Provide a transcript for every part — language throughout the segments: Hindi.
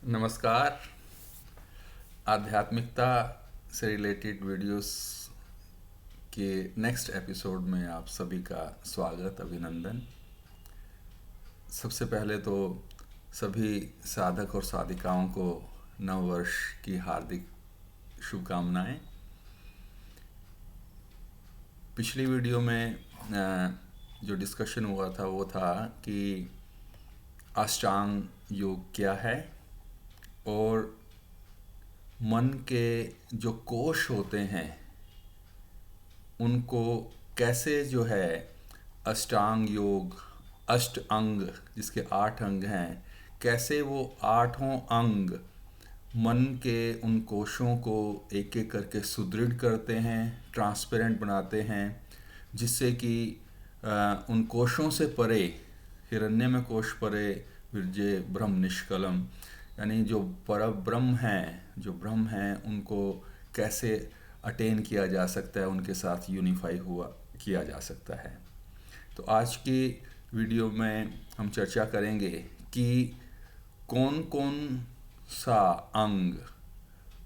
नमस्कार। आध्यात्मिकता से रिलेटेड वीडियोस के नेक्स्ट एपिसोड में आप सभी का स्वागत, अभिनंदन। सबसे पहले तो सभी साधक और साधिकाओं को नव वर्ष की हार्दिक शुभकामनाएं। पिछली वीडियो में जो डिस्कशन हुआ था वो था कि अष्टांग योग क्या है और मन के जो कोश होते हैं उनको कैसे जो है अष्टांग योग, अष्ट अंग जिसके 8 अंग हैं, कैसे वो आठों अंग मन के उन कोशों को एक एक करके सुदृढ़ करते हैं, ट्रांसपेरेंट बनाते हैं, जिससे कि उन कोशों से परे, हिरण्यमय कोश परे विरजे ब्रह्म निष्कलम, यानी जो पर ब्रह्म हैं, जो ब्रह्म हैं, उनको कैसे अटेन किया जा सकता है, उनके साथ यूनिफाई हुआ किया जा सकता है। तो आज की वीडियो में हम चर्चा करेंगे कि कौन कौन सा अंग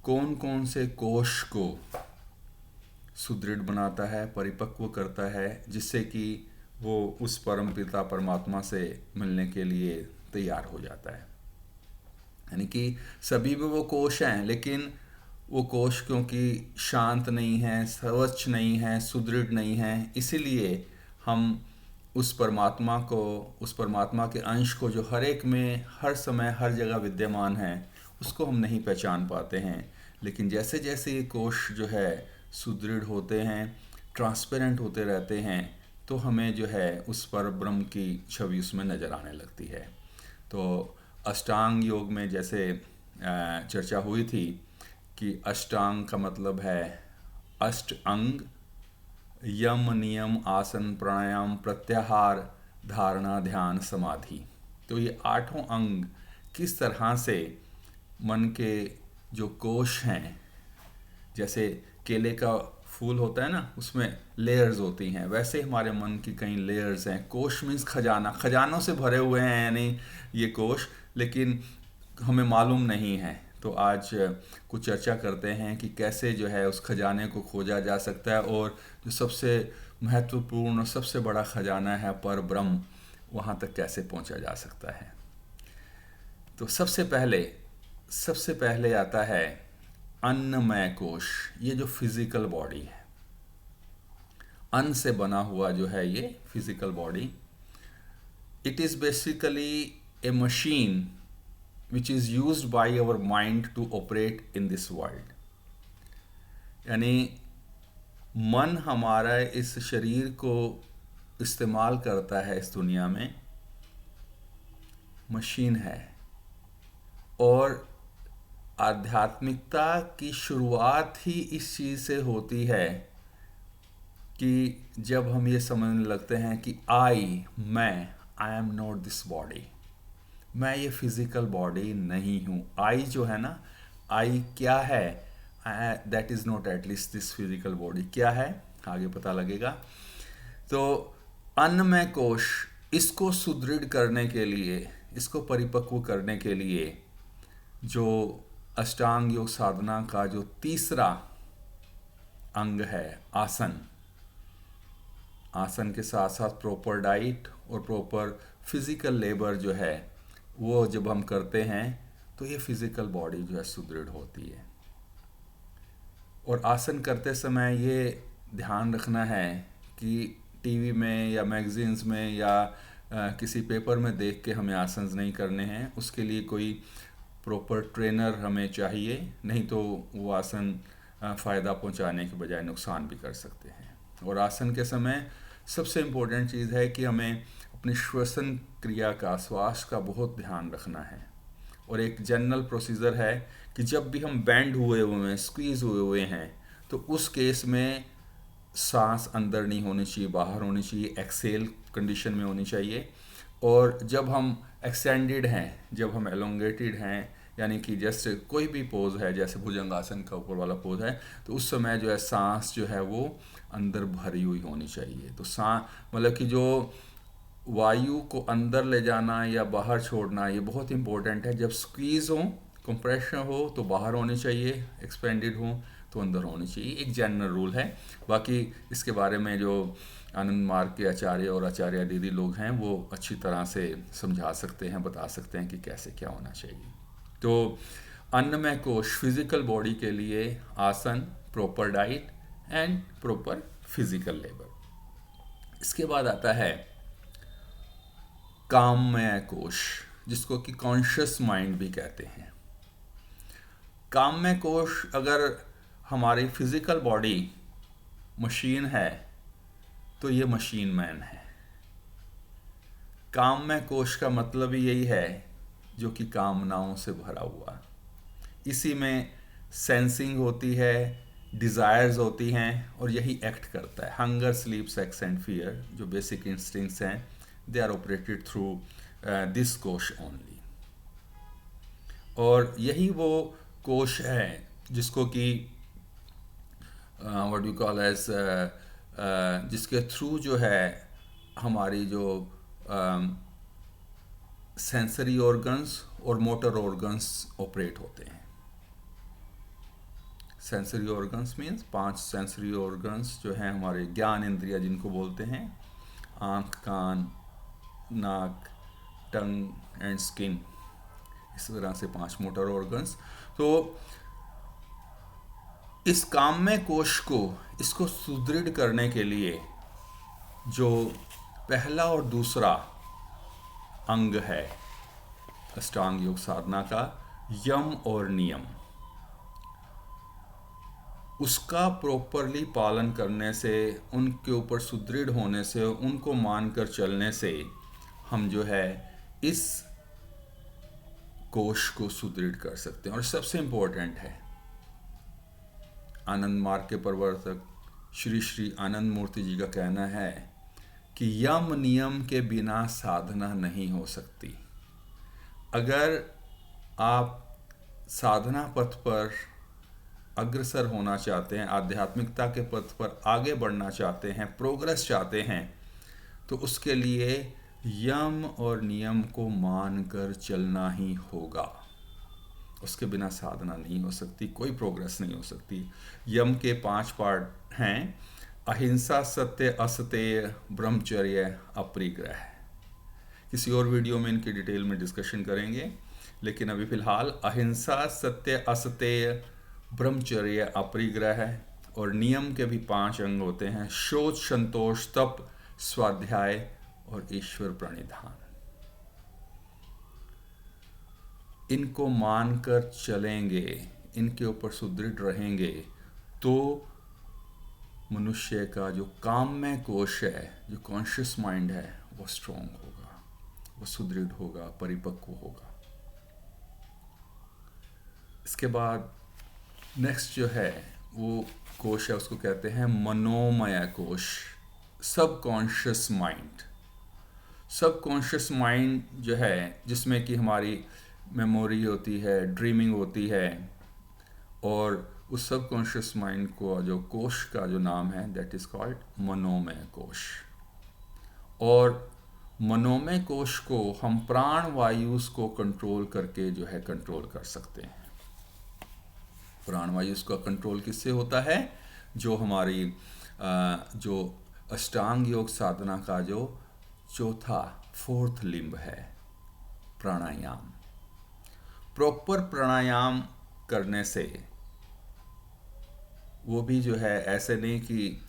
कौन कौन से कोश को सुदृढ़ बनाता है, परिपक्व करता है, जिससे कि वो उस परम पिता परमात्मा से मिलने के लिए तैयार हो जाता है। यानी कि सभी में वो कोश हैं, लेकिन वो कोश क्योंकि शांत नहीं है, स्वच्छ नहीं है, सुदृढ़ नहीं है, इसीलिए हम उस परमात्मा को, उस परमात्मा के अंश को जो हर एक में हर समय हर जगह विद्यमान है, उसको हम नहीं पहचान पाते हैं। लेकिन जैसे जैसे ये कोश जो है सुदृढ़ होते हैं, ट्रांसपेरेंट होते रहते हैं, तो हमें जो है उस पर ब्रह्म की छवि उसमें नज़र आने लगती है। तो अष्टांग योग में जैसे चर्चा हुई थी कि अष्टांग का मतलब है अष्ट अंग, यम नियम आसन प्राणायाम प्रत्याहार धारणा ध्यान समाधि। तो ये आठों अंग किस तरह से मन के जो कोश हैं, जैसे केले का फूल होता है ना, उसमें लेयर्स होती हैं, वैसे हमारे मन की कई लेयर्स हैं। कोश मीन्स खजाना, खजानों से भरे हुए हैं यानी ये कोश, लेकिन हमें मालूम नहीं है। तो आज कुछ चर्चा करते हैं कि कैसे जो है उस खजाने को खोजा जा सकता है, और जो सबसे महत्वपूर्ण, सबसे बड़ा खजाना है पर ब्रह्म, वहाँ तक कैसे पहुँचा जा सकता है। तो सबसे पहले आता है अन्नमय कोश। ये जो फिजिकल बॉडी है, अन्न से बना हुआ जो है ये physical body, it is basically A machine which is used by our mind to operate in this world। यानी मन हमारा इस शरीर को इस्तेमाल करता है इस दुनिया में, मशीन है। और आध्यात्मिकता की शुरुआत ही इस चीज़ से होती है कि जब हम ये समझने लगते हैं कि I am not this body, मैं ये फिजिकल बॉडी नहीं हूँ। आई जो है ना, आई क्या है, that is not at least this physical body. क्या है आगे पता लगेगा। तो अन्नमय कोश, इसको सुदृढ़ करने के लिए, इसको परिपक्व करने के लिए जो अष्टांग योग साधना का जो तीसरा अंग है आसन, आसन के साथ साथ प्रॉपर डाइट और प्रॉपर फिजिकल लेबर जो है वो जब हम करते हैं तो ये फिजिकल बॉडी जो है सुदृढ़ होती है। और आसन करते समय ये ध्यान रखना है कि टीवी में या मैगजीन्स में या किसी पेपर में देख के हमें आसन नहीं करने हैं। उसके लिए कोई प्रॉपर ट्रेनर हमें चाहिए, नहीं तो वो आसन फ़ायदा पहुंचाने के बजाय नुकसान भी कर सकते हैं। और आसन के समय सबसे इम्पोर्टेंट चीज़ है कि हमें अपनी श्वसन क्रिया का, श्वास का बहुत ध्यान रखना है। और एक जनरल प्रोसीजर है कि जब भी हम बैंड हुए हुए हैं, स्क्वीज़ हुए हुए हैं, तो उस केस में सांस अंदर नहीं होनी चाहिए, बाहर होनी चाहिए, एक्सेल कंडीशन में होनी चाहिए। और जब हम एक्सटेंडेड हैं, जब हम एलोंगेटेड हैं, यानी कि जैसे कोई भी पोज है, जैसे भुजंगासन का ऊपर वाला पोज है, तो उस समय जो है सांस जो है वो अंदर भरी हुई होनी चाहिए। तो सांस मतलब कि जो वायु को अंदर ले जाना या बाहर छोड़ना ये बहुत इंपॉर्टेंट है। जब स्क्वीज़ हो, कंप्रेशन हो तो बाहर होनी चाहिए, एक्सपेंडेड हो तो अंदर होनी चाहिए, एक जनरल रूल है। बाकी इसके बारे में जो आनंद मार्ग के आचार्य और आचार्य दीदी लोग हैं वो अच्छी तरह से समझा सकते हैं, बता सकते हैं कि कैसे क्या होना चाहिए। तो अन्नमय कोश फिजिकल बॉडी के लिए आसन, proper diet and proper physical labour. इसके बाद आता है काममय कोश, जिसको कि कॉन्शियस माइंड भी कहते हैं। काममय कोश, अगर हमारी फिजिकल बॉडी मशीन है तो ये मशीन मैन है। काममय कोश का मतलब ही यही है जो कि कामनाओं से भरा हुआ। इसी में सेंसिंग होती है, डिज़ायर्स होती हैं और यही एक्ट करता है। Hunger, sleep, sex and fear जो बेसिक इंस्टिंक्ट्स हैं, they are operated through this कोश ओनली। और यही वो कोश है जिसको कि व्हाट यू कॉल एज जिसके थ्रू जो है हमारी जो सेंसरी ऑर्गन्स और मोटर ऑर्गन्स ऑपरेट होते हैं। Sensory organs means 5 sensory organs जो हैं हमारे ज्ञान इंद्रिया जिनको बोलते हैं, आँख, कान, नाक, टंग एंड स्किन, इस तरह से 5 मोटर ऑर्गन्स। तो इस काममय कोश को, इसको सुदृढ़ करने के लिए जो पहला और दूसरा अंग है अष्टांग योग साधना का, यम और नियम, उसका प्रॉपरली पालन करने से, उनके ऊपर सुदृढ़ होने से, उनको मानकर चलने से हम जो है इस कोश को सुदृढ़ कर सकते हैं। और सबसे इम्पोर्टेंट है, आनंद मार्ग के प्रवर्तक श्री श्री आनंद मूर्ति जी का कहना है कि यम नियम के बिना साधना नहीं हो सकती। अगर आप साधना पथ पर अग्रसर होना चाहते हैं, आध्यात्मिकता के पथ पर आगे बढ़ना चाहते हैं, प्रोग्रेस चाहते हैं, तो उसके लिए यम और नियम को मानकर चलना ही होगा। उसके बिना साधना नहीं हो सकती, कोई प्रोग्रेस नहीं हो सकती। यम के 5 पार्ट हैं, अहिंसा, सत्य, असत्य, ब्रह्मचर्य, अपरिग्रह। किसी और वीडियो में इनकी डिटेल में डिस्कशन करेंगे, लेकिन अभी फिलहाल अहिंसा, सत्य, असत्य, ब्रह्मचर्य, अपरिग्रह और नियम के भी 5 अंग होते हैं, शोच, संतोष, तप, स्वाध्याय और ईश्वर प्रणिधान। इनको मानकर चलेंगे, इनके ऊपर सुदृढ़ रहेंगे तो मनुष्य का जो काममय कोश है, जो कॉन्शियस माइंड है, वो स्ट्रॉन्ग होगा, वो सुदृढ़ होगा, परिपक्व होगा। इसके बाद नेक्स्ट जो है वो कोश है, उसको कहते हैं मनोमय कोश, सबकॉन्शियस माइंड। सबकॉन्शियस माइंड जो है, जिसमें कि हमारी मेमोरी होती है, ड्रीमिंग होती है, और उस सबकॉन्शियस माइंड को जो कोश का जो नाम है दैट इज़ कॉल्ड मनोमय कोश। और मनोमय कोश को हम प्राण वायुस को कंट्रोल करके जो है कंट्रोल कर सकते हैं। प्राण वायुस का कंट्रोल किससे होता है? जो हमारी जो अष्टांग योग साधना का जो चौथा 4th लिंब है, प्राणायाम। प्रॉपर प्राणायाम करने से, वो भी जो है ऐसे नहीं कि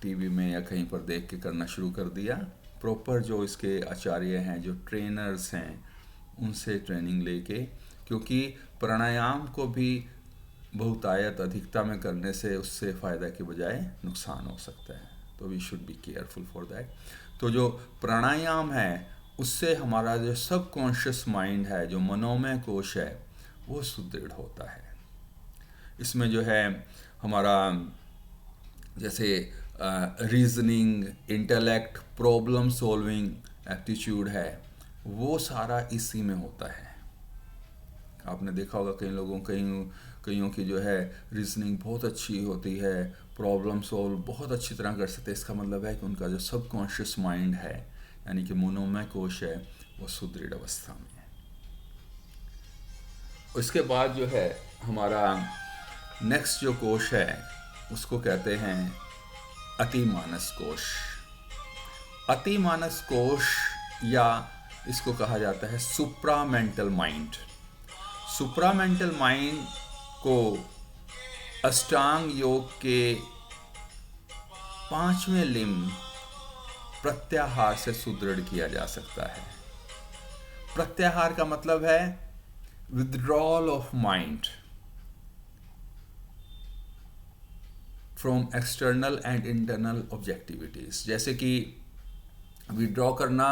टीवी में या कहीं पर देख के करना शुरू कर दिया। प्रॉपर जो इसके आचार्य हैं, जो ट्रेनर्स हैं, उनसे ट्रेनिंग लेके, क्योंकि प्राणायाम को भी बहुतायत अधिकता में करने से उससे फ़ायदा के बजाय नुकसान हो सकता है, तो we should be careful for that. तो जो प्राणायाम है उससे हमारा जो सबकॉन्शियस माइंड है, जो मनोमय कोश है, वो सुदृढ़ होता है। इसमें जो है हमारा जैसे reasoning, intellect, problem solving aptitude है, वो सारा इसी में होता है। आपने देखा होगा कईयों की जो है रीजनिंग बहुत अच्छी होती है, प्रॉब्लम सॉल्व बहुत अच्छी तरह कर सकते हैं। इसका मतलब है कि उनका जो सबकॉन्शियस माइंड है यानी कि मनोमय कोश है वो सुदृढ़ अवस्था में है। उसके बाद जो है हमारा नेक्स्ट जो कोश है उसको कहते हैं अतिमानस कोश। अतिमानस कोश या इसको कहा जाता है सुप्रामेंटल माइंड। सुप्रामेंटल माइंड को अष्टांग योग के 5वें लिंब प्रत्याहार से सुदृढ़ किया जा सकता है। प्रत्याहार का मतलब है withdrawal of mind from external and internal objectivities. जैसे कि विड्रॉ करना,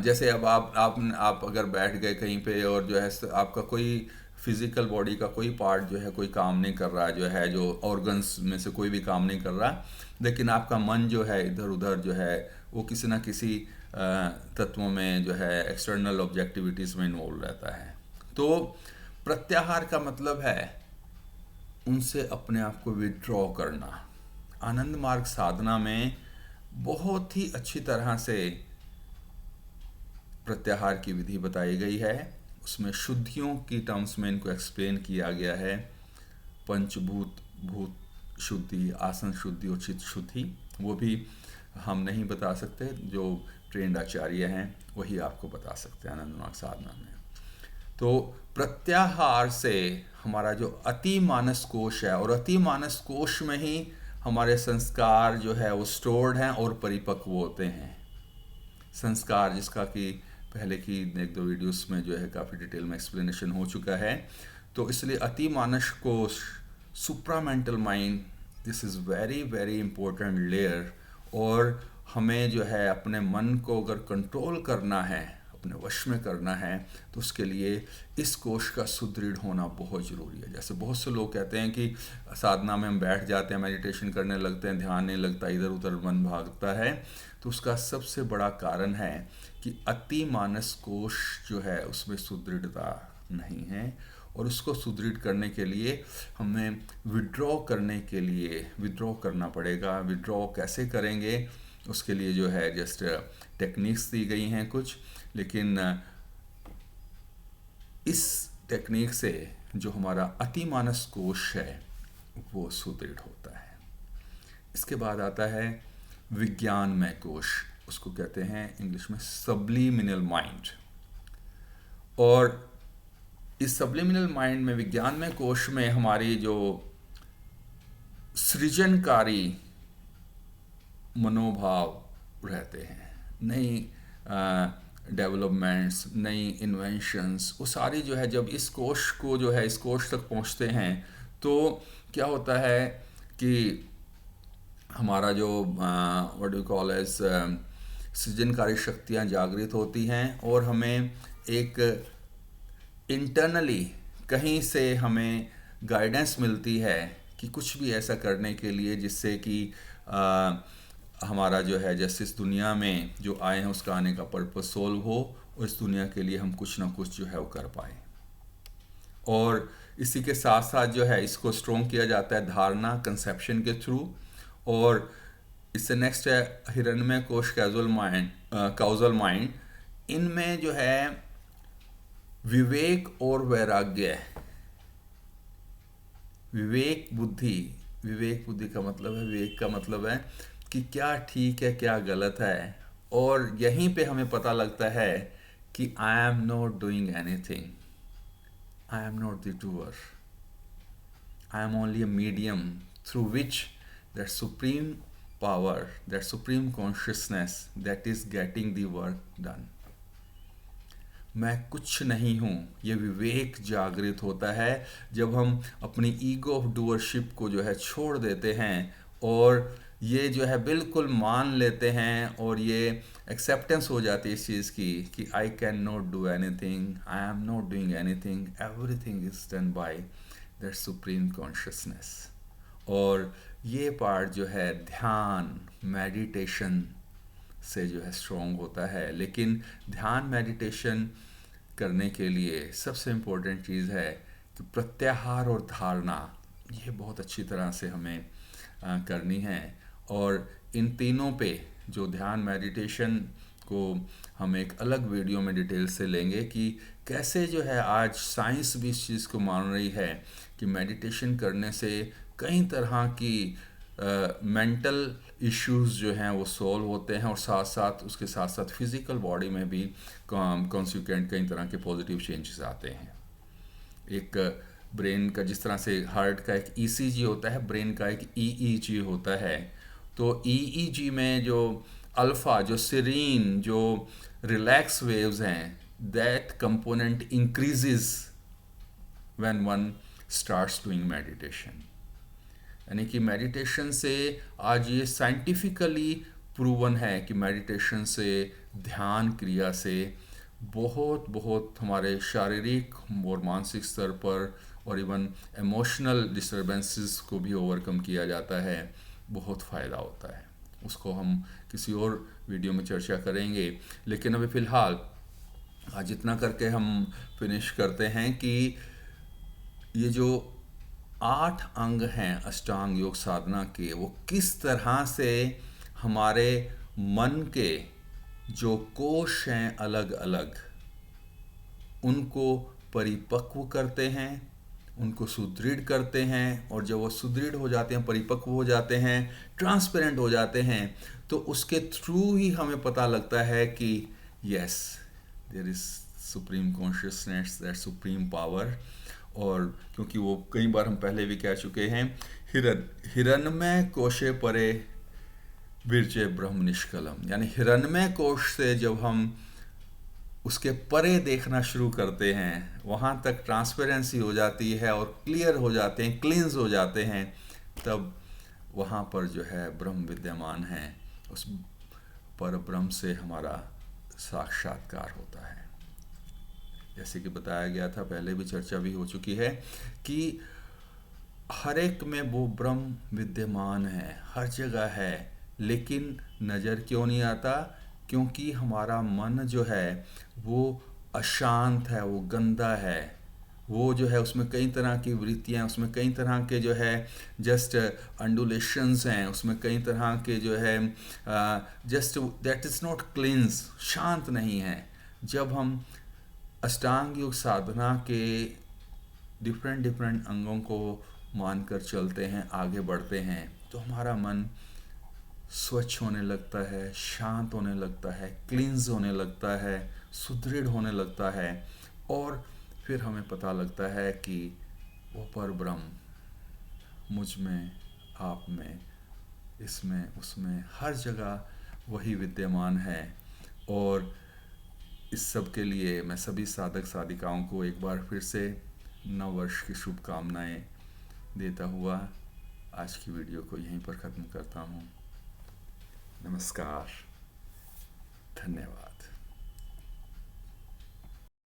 जैसे अब आप अगर बैठ गए कहीं पे और जो है आपका कोई फिजिकल बॉडी का कोई पार्ट जो है कोई काम नहीं कर रहा, जो ऑर्गन्स में से कोई भी काम नहीं कर रहा, लेकिन आपका मन जो है इधर उधर जो है वो किसी ना किसी तत्वों में जो है एक्सटर्नल ऑब्जेक्टिविटीज़ में इन्वॉल्व रहता है। तो प्रत्याहार का मतलब है उनसे अपने आप को विड्रॉ करना। आनंद मार्ग साधना में बहुत ही अच्छी तरह से प्रत्याहार की विधि बताई गई है। उसमें शुद्धियों की टर्म्स में इनको एक्सप्लेन किया गया है। पंचभूत, भूत शुद्धि, आसन शुद्धि और चित्त शुद्धि, वो भी हम नहीं बता सकते, जो ट्रेंड आचार्य हैं वही आपको बता सकते हैं आनंद मार्ग साधना में। तो प्रत्याहार से हमारा जो अति मानस कोश है, और अति मानस कोश में ही हमारे संस्कार जो है वो स्टोर्ड हैं और परिपक्व होते हैं। संस्कार जिसका कि पहले की 1-2 वीडियोस में जो है काफ़ी डिटेल में एक्सप्लेनेशन हो चुका है। तो इसलिए अति मानस कोश, supramental mind, this is very very important layer. और हमें जो है अपने मन को अगर कंट्रोल करना है, अपने वश में करना है, तो उसके लिए इस कोश का सुदृढ़ होना बहुत ज़रूरी है। जैसे बहुत से लोग कहते हैं कि साधना में हम बैठ जाते हैं, मेडिटेशन करने लगते हैं, ध्यान नहीं लगता, इधर उधर मन भागता है। तो उसका सबसे बड़ा कारण है कि अति मानस कोश जो है उसमें सुदृढ़ता नहीं है। और उसको सुदृढ़ करने के लिए हमें विड्रॉ करना पड़ेगा। विड्रॉ कैसे करेंगे उसके लिए जो है जस्ट टेक्निक्स दी गई हैं कुछ, लेकिन इस टेक्निक से जो हमारा अति मानस कोश है वो सुदृढ़ होता है। इसके बाद आता है विज्ञानमय कोश, उसको कहते हैं इंग्लिश में सब्लिमिनल माइंड। और इस सब्लिमिनल माइंड में, विज्ञानमय कोश में हमारी जो सृजनकारी मनोभाव रहते हैं, नई डेवलपमेंट्स, नई इन्वेंशंस, वो सारी जो है जब इस कोश को जो है इस कोश तक पहुंचते हैं तो क्या होता है कि हमारा जो व्हाट डू कॉल एज सृजनकारी शक्तियां जागृत होती हैं, और हमें एक इंटरनली कहीं से हमें गाइडेंस मिलती है कि कुछ भी ऐसा करने के लिए जिससे कि हमारा जो है जैसे इस दुनिया में जो आए हैं उसका आने का पर्पस सोल्व हो, और इस दुनिया के लिए हम कुछ ना कुछ जो है वो कर पाए। और इसी के साथ साथ जो है इसको स्ट्रॉन्ग किया जाता है धारणा, कंसेप्शन के थ्रू। और इससे नेक्स्ट है हिरण्मय कोश, काउजल माइंड। इनमें जो है विवेक और वैराग्य, विवेक बुद्धि का मतलब है, विवेक का मतलब है कि क्या ठीक है क्या गलत है। और यहीं पे हमें पता लगता है कि I am not doing anything, I am not the doer, I am only a medium through which that supreme power, that supreme consciousness that is getting the work done. मैं कुछ नहीं हूँ, ये विवेक जागृत होता है जब हम अपनी ईगो ऑफ डूअरशिप को जो है छोड़ देते हैं, और ये जो है बिल्कुल मान लेते हैं, और ये एक्सेप्टेंस हो जाती है इस चीज़ की कि I can not do anything, I am not doing anything, everything is done by that supreme consciousness. और ये पार्ट जो है ध्यान, मेडिटेशन से जो है स्ट्रॉन्ग होता है। लेकिन ध्यान, मेडिटेशन करने के लिए सबसे इम्पोर्टेंट चीज़ है कि प्रत्याहार और धारणा, ये बहुत अच्छी तरह से हमें करनी है। और इन तीनों पे जो ध्यान मेडिटेशन को हम एक अलग वीडियो में डिटेल से लेंगे कि कैसे जो है आज साइंस भी इस चीज़ को मान रही है कि मेडिटेशन करने से कई तरह की मेंटल इश्यूज जो हैं वो सॉल्व होते हैं, और साथ साथ उसके साथ साथ फिज़िकल बॉडी में भी कॉन्सिक्वेंट कई तरह के पॉजिटिव चेंजेस आते हैं। एक ब्रेन का जिस तरह से हार्ट का एक ईसीजी होता है, ब्रेन का एक ईईजी होता है। तो ईईजी में जो अल्फ़ा, जो सीरीन, जो रिलैक्स वेव्स हैं, that component increases when one starts doing meditation. यानी कि मेडिटेशन से आज ये साइंटिफिकली प्रूवन है कि मेडिटेशन से, ध्यान क्रिया से बहुत बहुत हमारे शारीरिक और मानसिक स्तर पर और इवन इमोशनल डिस्टर्बेंसेस को भी ओवरकम किया जाता है, बहुत फ़ायदा होता है। उसको हम किसी और वीडियो में चर्चा करेंगे, लेकिन अभी फ़िलहाल आज इतना करके हम फिनिश करते हैं कि ये जो 8 अंग हैं अष्टांग योग साधना के, वो किस तरह से हमारे मन के जो कोश हैं अलग अलग, उनको परिपक्व करते हैं, उनको सुदृढ़ करते हैं, और जब वो सुदृढ़ हो जाते हैं, परिपक्व हो जाते हैं, ट्रांसपेरेंट हो जाते हैं, तो उसके थ्रू ही हमें पता लगता है कि yes, there is supreme consciousness, that supreme power. और क्योंकि वो कई बार हम पहले भी कह चुके हैं, हिरण्मय कोशे परे विरजे ब्रह्म निष्कलम, यानी हिरण्मय कोश से जब हम उसके परे देखना शुरू करते हैं, वहाँ तक ट्रांसपेरेंसी हो जाती है और क्लियर हो जाते हैं, क्लींस हो जाते हैं, तब वहाँ पर जो है ब्रह्म विद्यमान है, उस पर ब्रह्म से हमारा साक्षात्कार होता है। जैसे कि बताया गया था, पहले भी चर्चा भी हो चुकी है कि हर एक में वो ब्रह्म विद्यमान है, हर जगह है, लेकिन नज़र क्यों नहीं आता? क्योंकि हमारा मन जो है वो अशांत है, वो गंदा है, वो जो है उसमें कई तरह की वृत्तियाँ, उसमें कई तरह के जो है जस्ट अंडुलेशंस हैं, उसमें कई तरह के जो है जस्ट दैट इज़ नॉट क्लींस, शांत नहीं है। जब हम अष्टांग योग साधना के डिफरेंट डिफरेंट अंगों को मानकर चलते हैं, आगे बढ़ते हैं, तो हमारा मन स्वच्छ होने लगता है, शांत होने लगता है, क्लींस होने लगता है, सुदृढ़ होने लगता है, और फिर हमें पता लगता है कि वो पर ब्रह्म मुझ में, आप में, इसमें, उसमें, हर जगह वही विद्यमान है। और इस सब के लिए मैं सभी साधक साधिकाओं को एक बार फिर से नव वर्ष की शुभकामनाएं देता हुआ आज की वीडियो को यहीं पर ख़त्म करता हूँ। नमस्कार, धन्यवाद।